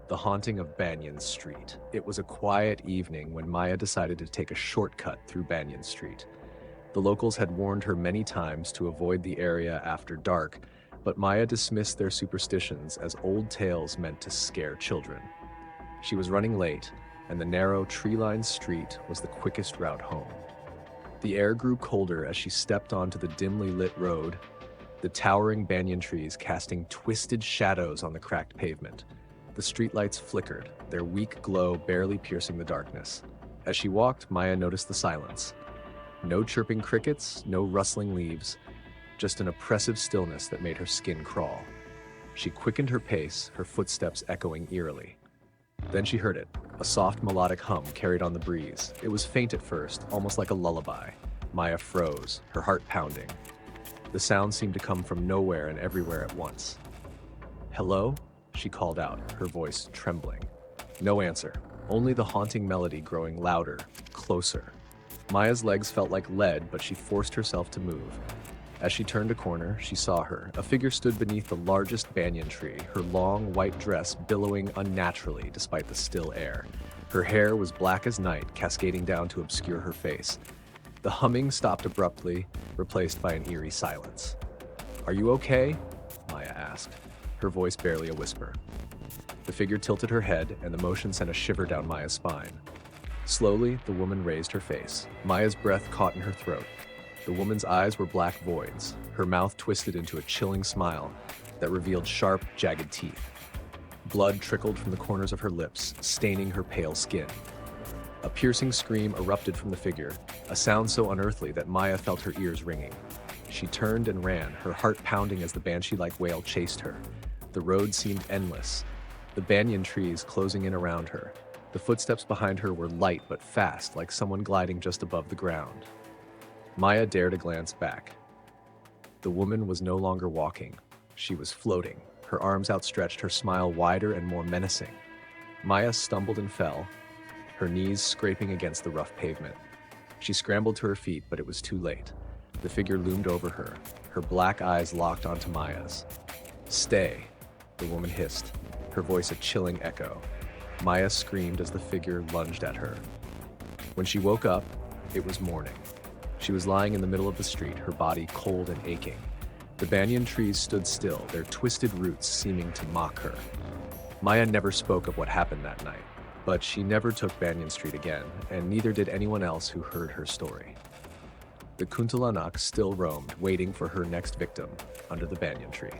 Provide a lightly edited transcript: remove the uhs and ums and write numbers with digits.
The haunting of Banyan Street. It was a quiet evening when Maya decided to take a shortcut through Banyan Street. The locals had warned her many times to avoid the area after dark, but Maya dismissed their superstitions as old tales meant to scare children. She was running late, and the narrow, tree-lined street was the quickest route home. The air grew colder as she stepped onto the dimly lit road, the towering banyan trees casting twisted shadows on the cracked pavement. The streetlights flickered, their weak glow barely piercing the darkness. As she walked, Maya noticed the silence. No chirping crickets, no rustling leaves, just an oppressive stillness that made her skin crawl. She quickened her pace, her footsteps echoing eerily. Then she heard it, a soft melodic hum carried on the breeze. It was faint at first, almost like a lullaby. Maya froze, her heart pounding. The sound seemed to come from nowhere and everywhere at once. "Hello?" she called out, her voice trembling. No answer, only the haunting melody growing louder, closer. Maya's legs felt like lead, but she forced herself to move. As she turned a corner, she saw her. A figure stood beneath the largest banyan tree, her long white dress billowing unnaturally despite the still air. Her hair was black as night, cascading down to obscure her face. The humming stopped abruptly, replaced by an eerie silence. "Are you okay?" Maya asked, her voice barely a whisper. The figure tilted her head, and the motion sent a shiver down Maya's spine. Slowly, the woman raised her face. Maya's breath caught in her throat. The woman's eyes were black voids, her mouth twisted into a chilling smile that revealed sharp, jagged teeth. Blood trickled from the corners of her lips, staining her pale skin. A piercing scream erupted from the figure, a sound so unearthly that Maya felt her ears ringing. She turned and ran, her heart pounding as the banshee-like wail chased her. The road seemed endless, the banyan trees closing in around her. The footsteps behind her were light but fast, like someone gliding just above the ground. Maya dared a glance back. The woman was no longer walking. She was floating, her arms outstretched, her smile wider and more menacing. Maya stumbled and fell, her knees scraping against the rough pavement. She scrambled to her feet, but it was too late. The figure loomed over her black eyes locked onto Maya's. "Stay," the woman hissed, her voice a chilling echo. Maya screamed as the figure lunged at her. When she woke up, it was morning. She was lying in the middle of the street, her body cold and aching. The banyan trees stood still, their twisted roots seeming to mock her. Maya never spoke of what happened that night, but she never took Banyan Street again, and neither did anyone else who heard her story. The Kuntalanak still roamed, waiting for her next victim under the banyan tree.